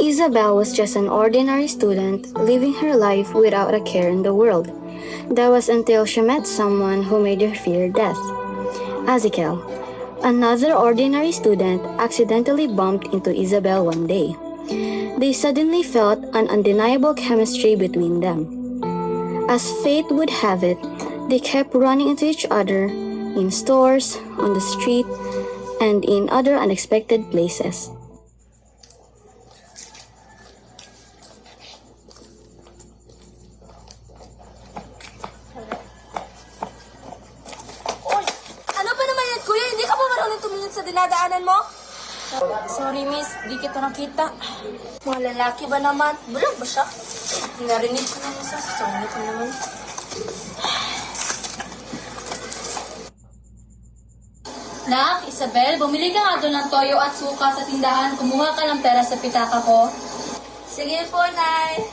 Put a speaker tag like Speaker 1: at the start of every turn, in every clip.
Speaker 1: Isabel was just an ordinary student living her life without a care in the world. That was until she met someone who made her fear death. Ezekiel, another ordinary student, accidentally bumped into Isabel one day. They suddenly felt an undeniable chemistry between them. As fate would have it, they kept running into each other in stores, on the street, and in other unexpected places.
Speaker 2: Oy! Ano ba naman yan, kuya? Hindi ka pa marunong tumingin sa dinadaanan mo? Sorry, miss. Di kita nakita. Mga lalaki ba naman? Bulag ba siya? Narinig ko naman sa songit mo naman.
Speaker 3: Nak, Isabel, bumili ka nga doon ng toyo at suka sa tindahan. Kumuha ka ng pera sa pitaka ko.
Speaker 2: Sige po, Nay.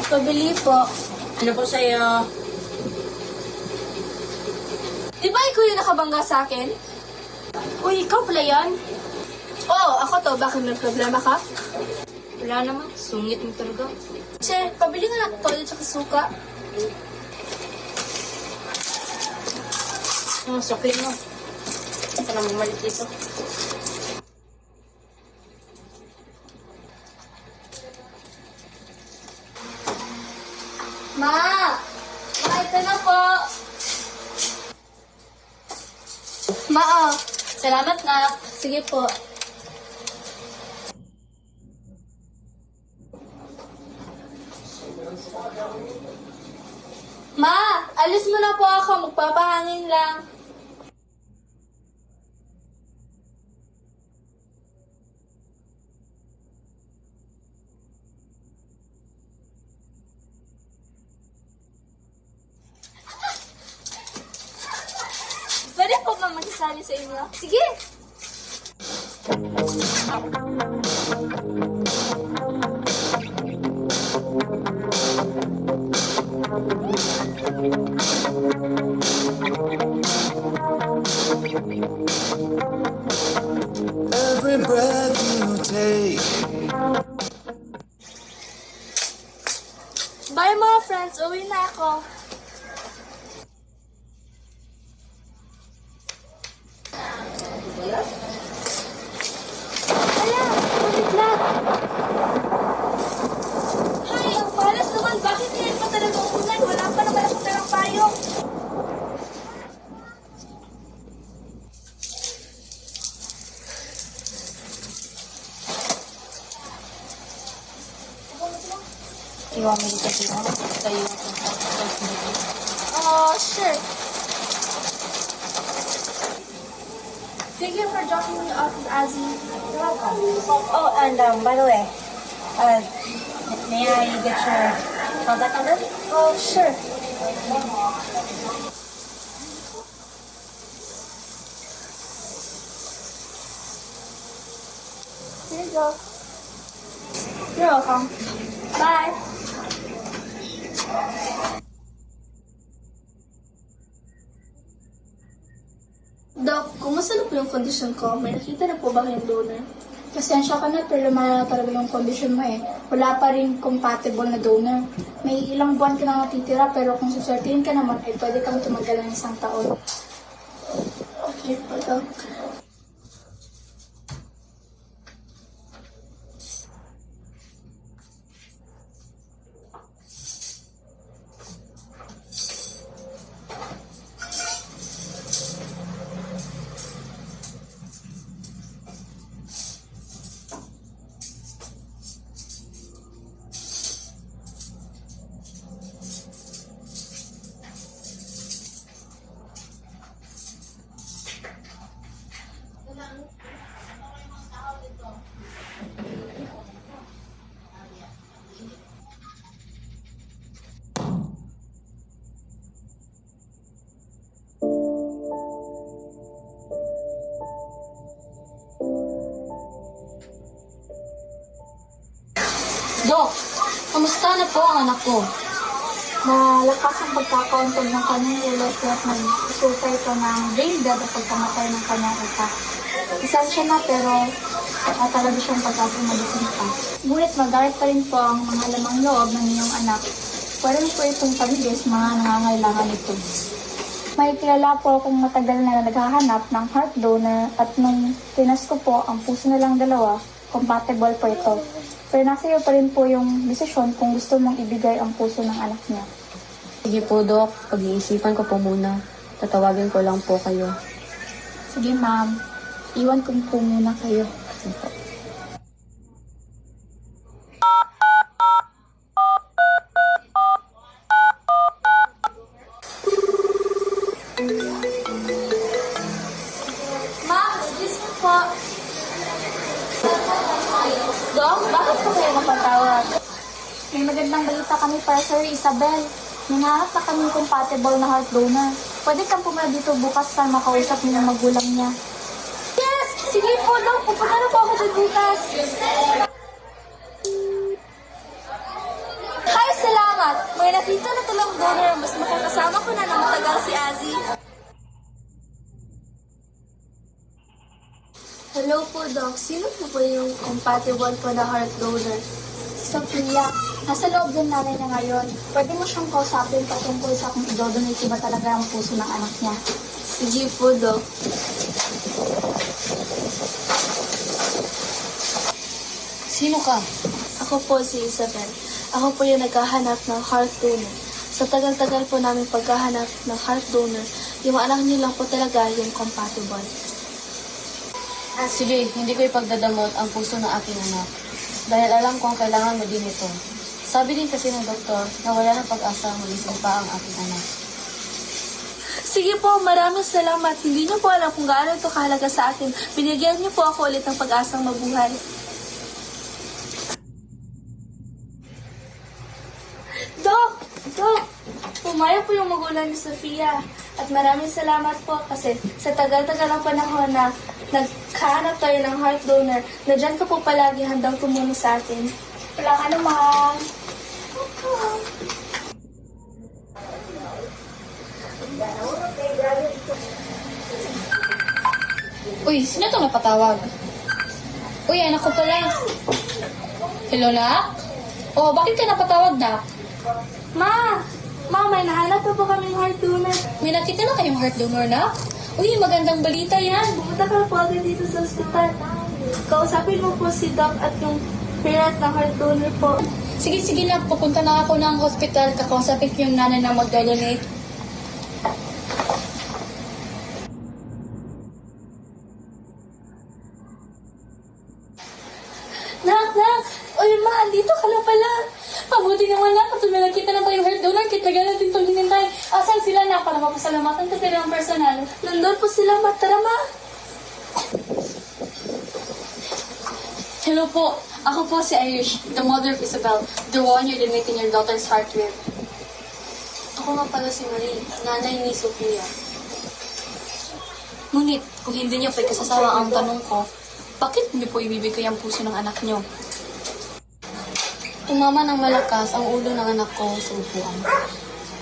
Speaker 2: Pabili po.
Speaker 3: Ano po sa'yo?
Speaker 2: Di ba ikaw yung nakabangga sa akin?
Speaker 3: Uy, ikaw pala yan?
Speaker 2: Oo, ako to. Bakit may problema ka?
Speaker 3: Wala naman. Sungit mo talaga.
Speaker 2: Che, pabili nga ng toyo at suka.
Speaker 3: Sakit mo. Ito na bumalik dito.
Speaker 2: Ma! Ma, ito na po. Ma, oh.
Speaker 3: Salamat, Nak.
Speaker 2: Sige po. Ma, alis mo na po ako. Magpapahangin lang. Pwede po ba magsasali sa inyo? Sige!
Speaker 4: Every breath you take.
Speaker 2: Bye mga friends, uwi na ako. Hala, pabiglat. Hay, ang palas naman. Bakit ngayon pa talaga umulan? Wala pa naman akong dalang payong.
Speaker 3: Iwan mo dito sila. Sa'yo yung
Speaker 2: Oh, sure. Thank you for dropping me off, Azzy. You're welcome.
Speaker 3: Oh, and by the way, may I get your contact number?
Speaker 2: Oh, sure. Here you go. You're welcome. Bye. Doc, kumusta na po yung kondisyon ko? May nakita na po ba kayong donor? Pasensya ka na, pero lumala na talaga yung kondisyon mo eh. Wala pa rin compatible na donor. May ilang buwan ka na natitira, pero kung susertihin ka naman, ay pwede kang tumagal ng 1 taon. Okay po, Doc.
Speaker 3: Dok, kamusta na po ang anak ko?
Speaker 2: Malakas ang pagkakauntog ng kanyang ulo at nagsusulta ito ng brain dead at pagkamatay ng kanyang utak. Lisensya na pero talaga siyang pag-asang magising pa. Ngunit magalit pa rin po ang mga lamang loob ng inyong anak. Pwede po itong pamigis mga nangangailangan ito. May kilala po akong matagal na naghahanap ng heart donor at nung tinas ko po ang puso nilang dalawa, compatible po ito. Pero nasa iyo pa rin po yung desisyon kung gusto mong ibigay ang puso ng anak niya.
Speaker 5: Sige po, Dok. Pag-iisipan ko po muna. Tatawagin ko lang po kayo.
Speaker 2: Sige ma'am, iwan ko po muna kayo.
Speaker 3: Ma'am, excuse me po. Dok, bakit po kayo napatawag?
Speaker 2: May magandang balita kami para Sir Isabel. Nangarap na kami compatible na heart donor. Pwede kang pumunta dito bukas para makausap niyo ang magulang niya.
Speaker 3: Yes! Sige po, Dok. Pupunta na po ako dyan bukas. Hi, salamat! May nakita na talang donor. Mas makakasama ko na ng matagal si Azzy.
Speaker 2: Hello po, Doc. Sino po yung compatible po na heart donor? Sophia, nasa loob din namin na ngayon. Pwede mo siyang kausapin patungkol sa kung i-donate ba talaga ang puso ng anak niya.
Speaker 3: Sige po, Dok.
Speaker 5: Sino ka?
Speaker 3: Ako po si Isabel. Ako po yung naghahanap ng heart donor. Sa tagal-tagal po namin paghahanap ng heart donor, yung anak niyo lang po talaga yung compatible.
Speaker 5: Sige, hindi ko ipagdadamot ang puso ng aking anak. Dahil alam kong kailangan mo din ito. Sabi din kasi ng doktor na wala ng pag-asa magising pa ang aking anak.
Speaker 3: Sige po, maraming salamat. Hindi niyo po alam kung gaano ito kahalaga sa akin. Binigyan niyo po ako ulit ng pag-asang mabuhay. Dok! Dok! Pumayag po yung magulang ni Sofia. At maraming salamat po kasi sa tagal-tagal ng panahon na nagkahanap tayo ng heart donor, na dyan ka po palagi handang tumulong sa atin.
Speaker 2: Walang ano, ma'am.
Speaker 5: Uy, sino itong napatawag? Uy, anak ko pala. Hello, Nak? Oh, bakit ka napatawag, Nak?
Speaker 2: Ma! Ma, may nahanap pa po kaming heart donor.
Speaker 5: May nakita na kayong heart donor, Nak? Uy, magandang balita yan.
Speaker 2: Pumunta ka po agad dito sa ospital. Kausapin mo po si Doc at yung parent ng heart donor po.
Speaker 5: Sige, Nak. Pupunta na ako ng hospital. Kakausapin ko yung nanay na mag-donate.
Speaker 3: Nak! Nak! Uy, ma! Andito ka na pala! Mabuti naman na kung nakita na tayong heart donor, kit tagal natin itong hinintay. Asan sila na para mapasalamatan ka sila ng personal? Nandun po sila, ma. Tara, ma!
Speaker 5: Hello po. Ako po si Irish, the mother of Isabel, the one you're donating your daughter's heart with. Ako nga pala si Marie, nanay ni Sofia. Ngunit, kung hindi niyo pagkasasawa ang tanong ko, bakit niyo po ibibigay ang puso ng anak niyo? Tumama ng malakas ang ulo ng anak ko sa upuan.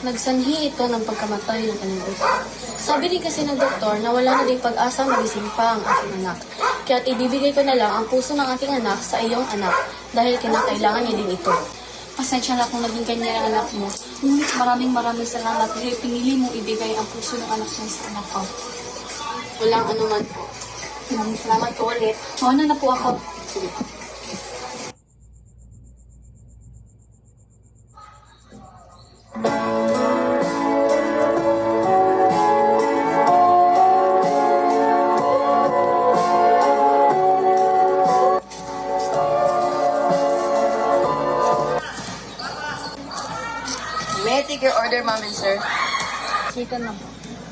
Speaker 5: Nagsanhi ito ng pagkamatay ng kanyang utak. Sabi din kasi ng doktor na wala na ding pag-asa magising pa ang aking anak. Kaya't ibibigay ko na lang ang puso ng aking anak sa iyong anak dahil kinakailangan niya din ito. Pasensya na kung naging ganyan ang anak mo. Ngunit maraming salamat dahil pinili mong ibigay ang puso ng anak mo sa anak ko. Walang anuman po. Maraming salamat po ulit. Mauna na po ako. Sige.
Speaker 6: May I take your order, ma'am and sir?
Speaker 5: Chicken lang.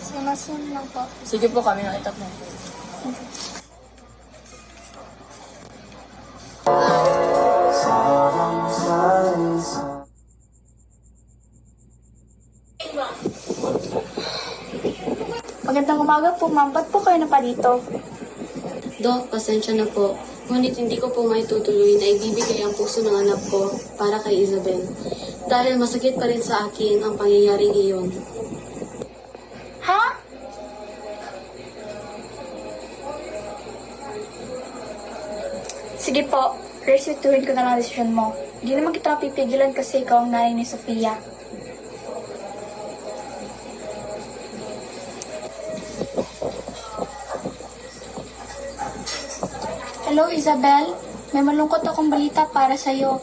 Speaker 2: Simasin lang po.
Speaker 6: Sige po, kami nakitap na.
Speaker 2: Magandang umaga po, ma'am. Ba't po kayo naparito?
Speaker 5: Dok, pasensya na po. Ngunit hindi ko po maitutuloy na ibibigay ang puso ng anak ko para kay Isabel. dahil masakit pa rin sa akin ang pangyayaring iyon.
Speaker 2: Ha? Sige po, respetuhin ko na lang ang desisyon mo. Hindi naman kita pipigilan kasi ikaw ang nanay ni Sofia. Hello, Isabel. May malungkot akong balita para sa'yo.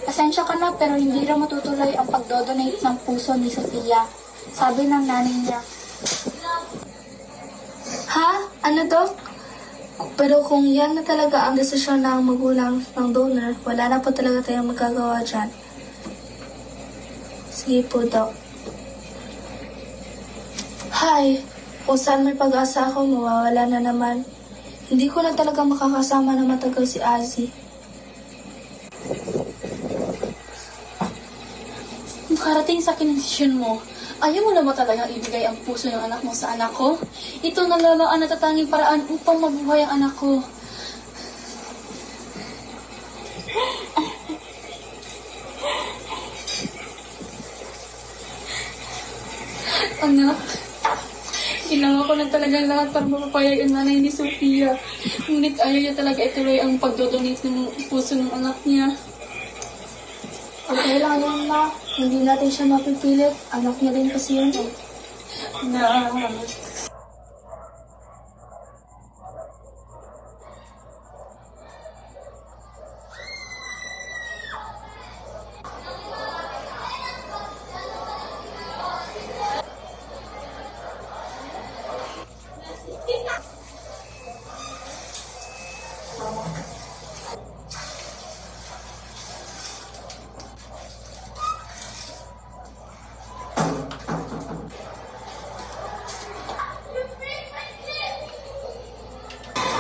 Speaker 2: Pasensya ka na pero hindi raw matutuloy ang pagdodonate ng puso ni Sofia. Sabi ng nanay niya.
Speaker 3: Ha? Ano, Dok? Pero kung yan na talaga ang desisyon ng magulang ng donor, wala na po talaga tayong magagawa dyan. Sige po, Dok. Hi! Kung saan may pag-asa ako, mawawala na naman. Hindi ko na talaga makakasama na matagal si Azzy.
Speaker 5: Makarating sa akin ang desisyon mo. Ayaw mo na ba talagang ibigay ang puso ng anak mo sa anak ko? Ito na lang ang natatanging paraan upang mabuhay ang anak ko. Anak, ginawa ko na talagang lahat para mapapayag ang nanay ni Sofia. Ngunit ayaw niya talaga ituloy ang pagdodonate ng puso ng anak niya.
Speaker 3: Okay lang yan, Ma. Hindi natin siya mapipilit. Anak niya din kasi yun, eh.
Speaker 5: Na,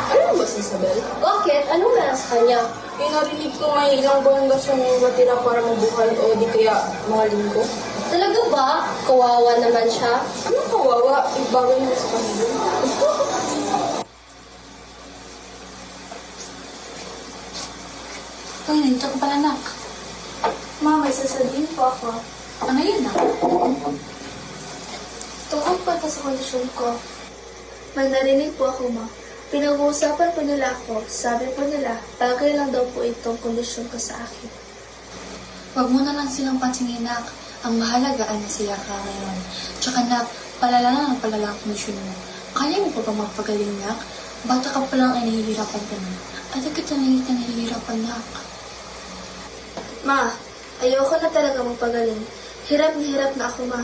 Speaker 6: Ano ba si Isabel?
Speaker 5: bakit? Anong meron sa kanya?
Speaker 6: Narinig ko may ilang buwan ba siyang natira para mabuhay o di kaya mga linggo.
Speaker 5: Talaga ba? Kawawa naman siya.
Speaker 6: Anong kawawa? Ibagay mo sa kanila.
Speaker 5: Uy, nandito ka pala, anak.
Speaker 3: Ma, may sasabihin po ako.
Speaker 5: Ano yun, anak?
Speaker 3: Tungkol pa ito sa kondisyon ko. May narinig po ako, Ma. Pinag-uusapan po nila ako. Sabi po nila, bagay lang daw po itong kondisyon ko sa akin.
Speaker 5: Huwag mo na lang silang pansinin, anak. Ang mahalaga ay nasiya ka ngayon. Tsaka, anak, palala na ang palala ang kondisyon mo. Kaya mo pa ba magpagaling, anak? Bata ka pa lang ay nahihirapan ka na. At kita na kita nahihirapan, anak.
Speaker 3: Ma, ayoko na talaga magpagaling. Hirap na ako, Ma.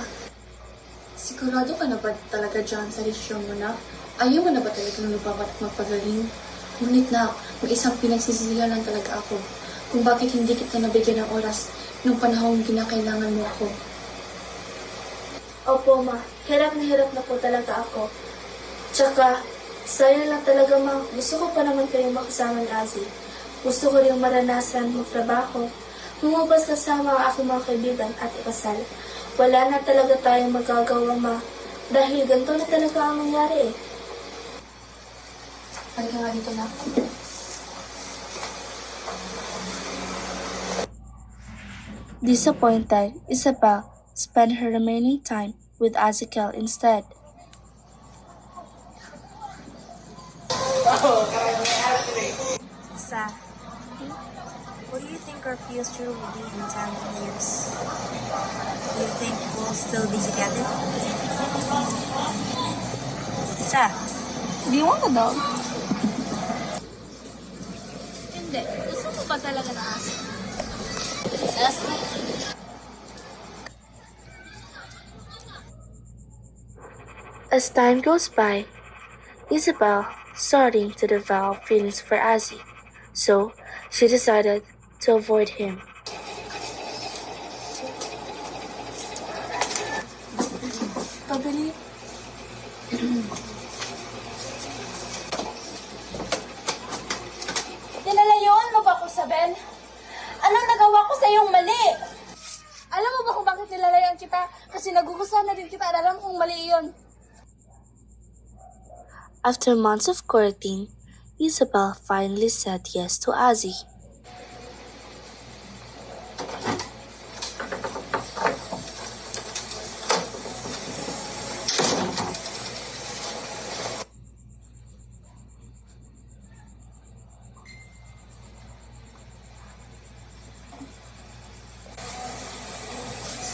Speaker 5: Sigurado ka na ba talaga dyan sa desisyon mo, anak? Ayaw mo na ba talaga lumabat at magpagaling? Ngunit, anak, may isang pinagsisisihan lang talaga ako. Kung bakit hindi kita nabigyan ng oras nung panahong kinakailangan mo ako.
Speaker 3: Opo, Ma. Hirap na po talaga ako. Tsaka, sayang lang talaga, Ma. Gusto ko pa naman kayong makasama ni Azzy. Gusto ko rin maranasan magtrabaho. Lumabas kasama ang aking mga kaibigan at ikasal. Wala na talaga tayong magagawa, Ma. Dahil ganito na talaga ang nangyari, eh.
Speaker 5: Halika nga dito, anak.
Speaker 3: Disappointed, Isabel spent her remaining time with Ezekiel instead.
Speaker 7: Sa, what do you think our future will be in 10 years? Do you think we'll still be together? Sa,
Speaker 3: Do you want a dog?
Speaker 5: Hindi. Gusto mo ba talaga na aso?
Speaker 3: As time goes by, Isabel starting to develop feelings for Azzy, so she decided to avoid him.
Speaker 5: Pabili.
Speaker 2: Nilalayuan mo ba ako, Isabel? Anong nagawa ko sa iyong mali? Alam mo ba kung bakit nilalayuan kita? Kasi nagugustuhan na din kita at alam kong mali iyon.
Speaker 1: After months of courting, Isabel finally said yes to Azzy.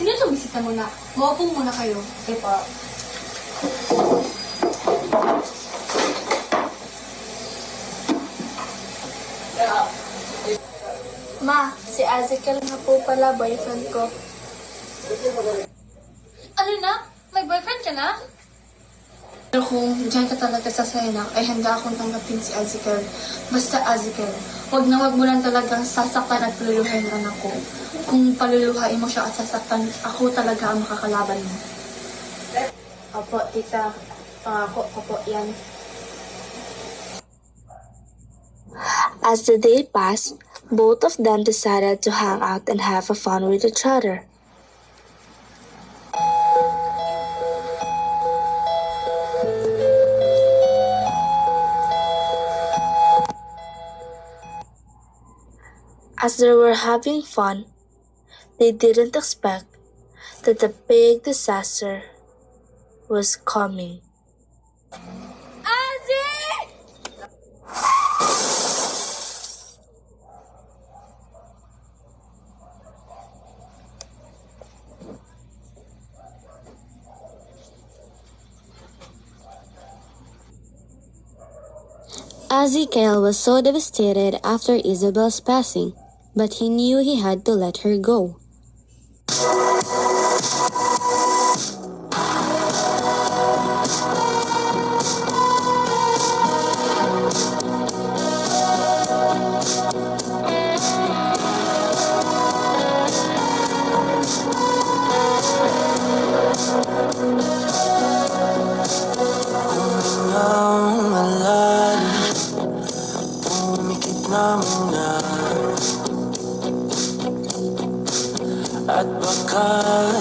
Speaker 3: Sige, lumisita muna. Maupo muna kayo.
Speaker 6: Okay pa.
Speaker 3: Ma, si Azikel nga po pala, boyfriend ko.
Speaker 2: Ano na? May boyfriend ka na?
Speaker 3: Pero kung diyan ka talaga sa sayanak, ay handa akong tanggapin si Azikel. Basta Azikel, wag na wag mo lang talagang sasaktan at paluluhain ang anak ko. Kung paluluhain mo siya at sasaktan, ako talaga ang makakalaban mo.
Speaker 6: Opo, tita. Pangako ko po yan.
Speaker 1: As the day passed, both of them decided to hang out and have a fun with each other. As they were having fun, they didn't expect that the big disaster was coming. Ezekiel was so devastated after Isabel's passing, but he knew he had to let her go.
Speaker 4: Nang malalim, pumikit na muna. At baka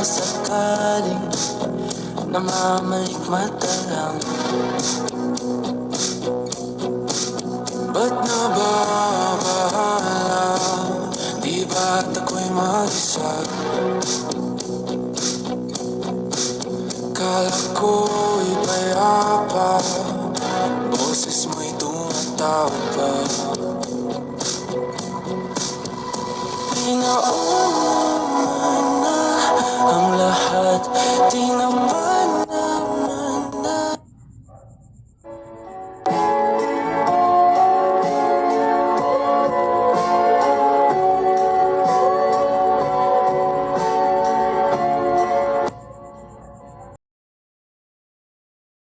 Speaker 4: sakaling namamalikmata lang. Ba't nababahala? Di ba't ako'y mag-isa? Kala ko'y payapa, boses mo'y tumatawag pa. Pinauna na ang lahat, di na ba